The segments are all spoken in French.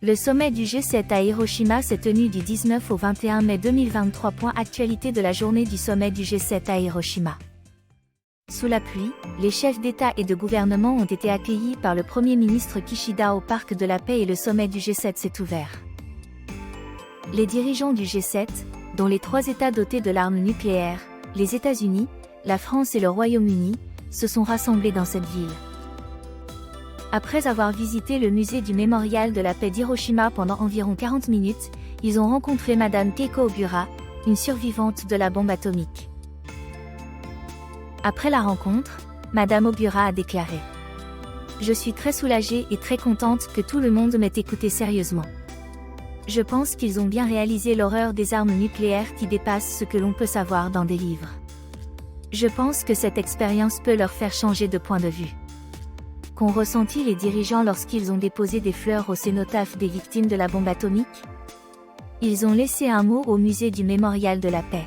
Le sommet du G7 à Hiroshima s'est tenu du 19 au 21 mai 2023. Actualité de la journée du sommet du G7 à Hiroshima. Sous la pluie, les chefs d'État et de gouvernement ont été accueillis par le Premier ministre Kishida au Parc de la Paix et le sommet du G7 s'est ouvert. Les dirigeants du G7, dont les 3 États dotés de l'arme nucléaire, les États-Unis, la France et le Royaume-Uni, se sont rassemblés dans cette ville. Après avoir visité le musée du Mémorial de la Paix d'Hiroshima pendant environ 40 minutes, ils ont rencontré Madame Keiko Obura, une survivante de la bombe atomique. Après la rencontre, Madame Obura a déclaré : « Je suis très soulagée et très contente que tout le monde m'ait écouté sérieusement. Je pense qu'ils ont bien réalisé l'horreur des armes nucléaires qui dépassent ce que l'on peut savoir dans des livres. Je pense que cette expérience peut leur faire changer de point de vue. » Qu'ont ressenti les dirigeants lorsqu'ils ont déposé des fleurs au cénotaphe des victimes de la bombe atomique ? Ils ont laissé un mot au musée du Mémorial de la Paix.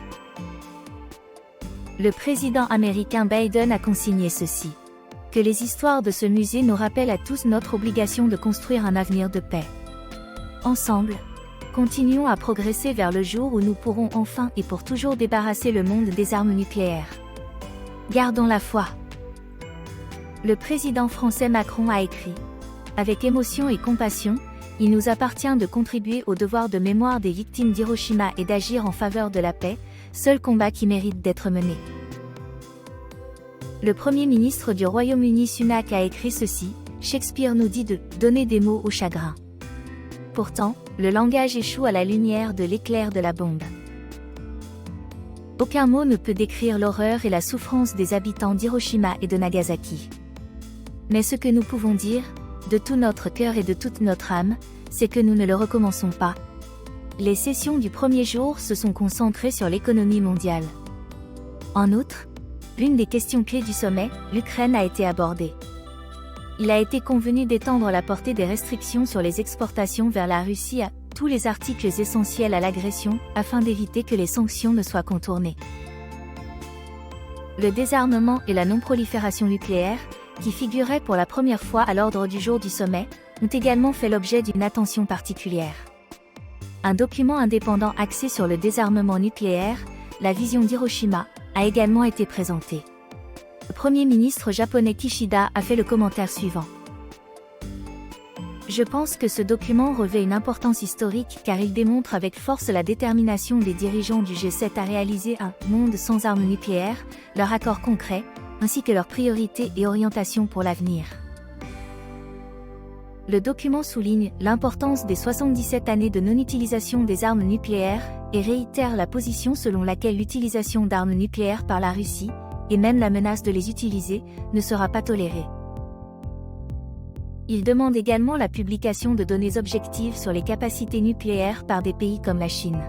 Le président américain Biden a consigné ceci : que les histoires de ce musée nous rappellent à tous notre obligation de construire un avenir de paix. Ensemble, continuons à progresser vers le jour où nous pourrons enfin et pour toujours débarrasser le monde des armes nucléaires. Gardons la foi. Le président français Macron a écrit : « Avec émotion et compassion, il nous appartient de contribuer au devoir de mémoire des victimes d'Hiroshima et d'agir en faveur de la paix, seul combat qui mérite d'être mené. » Le Premier ministre du Royaume-Uni Sunak a écrit ceci : « Shakespeare nous dit de donner des mots au chagrin. Pourtant, le langage échoue à la lumière de l'éclair de la bombe. » Aucun mot ne peut décrire l'horreur et la souffrance des habitants d'Hiroshima et de Nagasaki. Mais ce que nous pouvons dire, de tout notre cœur et de toute notre âme, c'est que nous ne le recommençons pas. Les sessions du premier jour se sont concentrées sur l'économie mondiale. En outre, l'une des questions clés du sommet, l'Ukraine, a été abordée. Il a été convenu d'étendre la portée des restrictions sur les exportations vers la Russie à tous les articles essentiels à l'agression, afin d'éviter que les sanctions ne soient contournées. Le désarmement et la non-prolifération nucléaire, qui figuraient pour la première fois à l'ordre du jour du sommet, ont également fait l'objet d'une attention particulière. Un document indépendant axé sur le désarmement nucléaire, la vision d'Hiroshima, a également été présenté. Le Premier ministre japonais Kishida a fait le commentaire suivant : « Je pense que ce document revêt une importance historique car il démontre avec force la détermination des dirigeants du G7 à réaliser un monde sans armes nucléaires, leur accord concret, ainsi que leurs priorités et orientations pour l'avenir. » Le document souligne l'importance des 77 années de non-utilisation des armes nucléaires et réitère la position selon laquelle l'utilisation d'armes nucléaires par la Russie, et même la menace de les utiliser, ne sera pas tolérée. Il demande également la publication de données objectives sur les capacités nucléaires par des pays comme la Chine.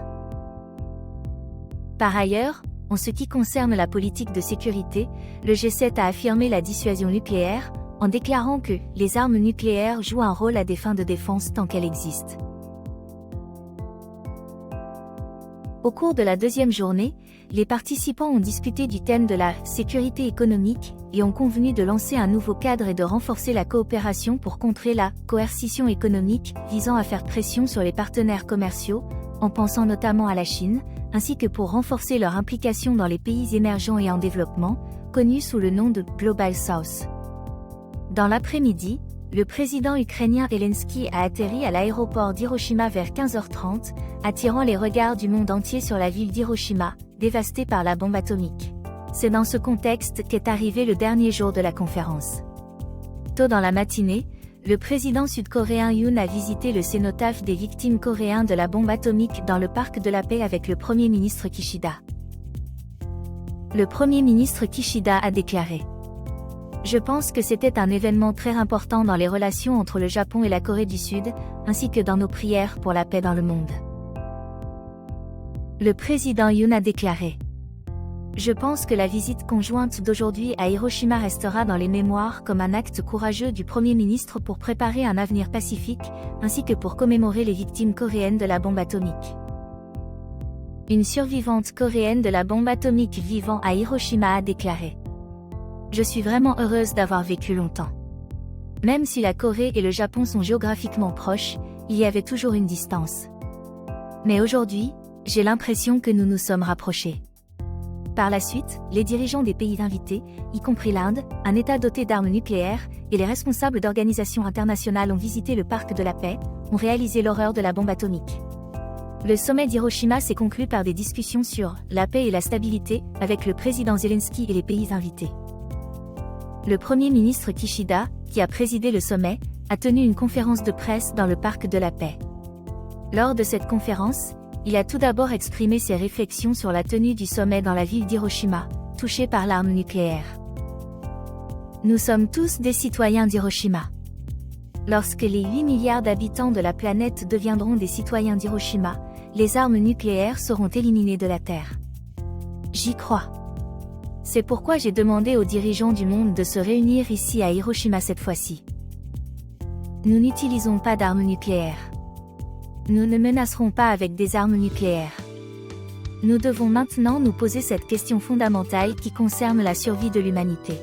Par ailleurs, en ce qui concerne la politique de sécurité, le G7 a affirmé la dissuasion nucléaire, en déclarant que les armes nucléaires jouent un rôle à des fins de défense tant qu'elles existent. Au cours de la deuxième journée, les participants ont discuté du thème de la sécurité économique et ont convenu de lancer un nouveau cadre et de renforcer la coopération pour contrer la coercition économique visant à faire pression sur les partenaires commerciaux, en pensant notamment à la Chine, ainsi que pour renforcer leur implication dans les pays émergents et en développement, connus sous le nom de Global South. Dans l'après-midi, le président ukrainien Zelensky a atterri à l'aéroport d'Hiroshima vers 15h30, attirant les regards du monde entier sur la ville d'Hiroshima, dévastée par la bombe atomique. C'est dans ce contexte qu'est arrivé le dernier jour de la conférence. Tôt dans la matinée, le président sud-coréen Yoon a visité le cénotaphe des victimes coréens de la bombe atomique dans le Parc de la Paix avec le Premier ministre Kishida. Le Premier ministre Kishida a déclaré : « Je pense que c'était un événement très important dans les relations entre le Japon et la Corée du Sud, ainsi que dans nos prières pour la paix dans le monde. » Le président Yoon a déclaré : « Je pense que la visite conjointe d'aujourd'hui à Hiroshima restera dans les mémoires comme un acte courageux du Premier ministre pour préparer un avenir pacifique, ainsi que pour commémorer les victimes coréennes de la bombe atomique. » Une survivante coréenne de la bombe atomique vivant à Hiroshima a déclaré : « Je suis vraiment heureuse d'avoir vécu longtemps. Même si la Corée et le Japon sont géographiquement proches, il y avait toujours une distance. Mais aujourd'hui, j'ai l'impression que nous nous sommes rapprochés. Par la suite, les dirigeants des pays invités, y compris l'Inde, un État doté d'armes nucléaires, et les responsables d'organisations internationales ont visité le Parc de la Paix, ont réalisé l'horreur de la bombe atomique. Le sommet d'Hiroshima s'est conclu par des discussions sur la paix et la stabilité avec le président Zelensky et les pays invités. Le Premier ministre Kishida, qui a présidé le sommet, a tenu une conférence de presse dans le Parc de la Paix. Lors de cette conférence, il a tout d'abord exprimé ses réflexions sur la tenue du sommet dans la ville d'Hiroshima, touchée par l'arme nucléaire. Nous sommes tous des citoyens d'Hiroshima. Lorsque les 8 milliards d'habitants de la planète deviendront des citoyens d'Hiroshima, les armes nucléaires seront éliminées de la Terre. J'y crois. C'est pourquoi j'ai demandé aux dirigeants du monde de se réunir ici à Hiroshima cette fois-ci. Nous n'utilisons pas d'armes nucléaires. Nous ne menacerons pas avec des armes nucléaires. Nous devons maintenant nous poser cette question fondamentale qui concerne la survie de l'humanité.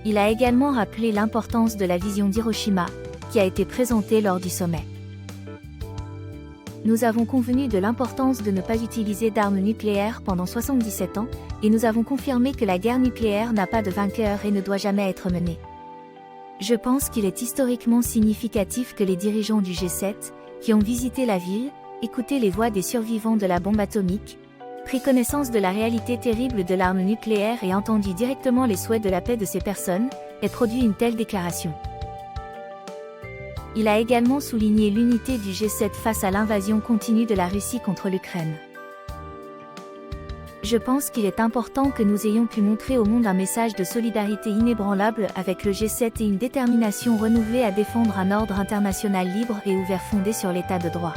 Il a également rappelé l'importance de la vision d'Hiroshima, qui a été présentée lors du sommet. Nous avons convenu de l'importance de ne pas utiliser d'armes nucléaires pendant 77 ans, et nous avons confirmé que la guerre nucléaire n'a pas de vainqueur et ne doit jamais être menée. Je pense qu'il est historiquement significatif que les dirigeants du G7, qui ont visité la ville, écouté les voix des survivants de la bombe atomique, pris connaissance de la réalité terrible de l'arme nucléaire et entendu directement les souhaits de la paix de ces personnes, aient produit une telle déclaration. Il a également souligné l'unité du G7 face à l'invasion continue de la Russie contre l'Ukraine. Je pense qu'il est important que nous ayons pu montrer au monde un message de solidarité inébranlable avec le G7 et une détermination renouvelée à défendre un ordre international libre et ouvert fondé sur l'état de droit.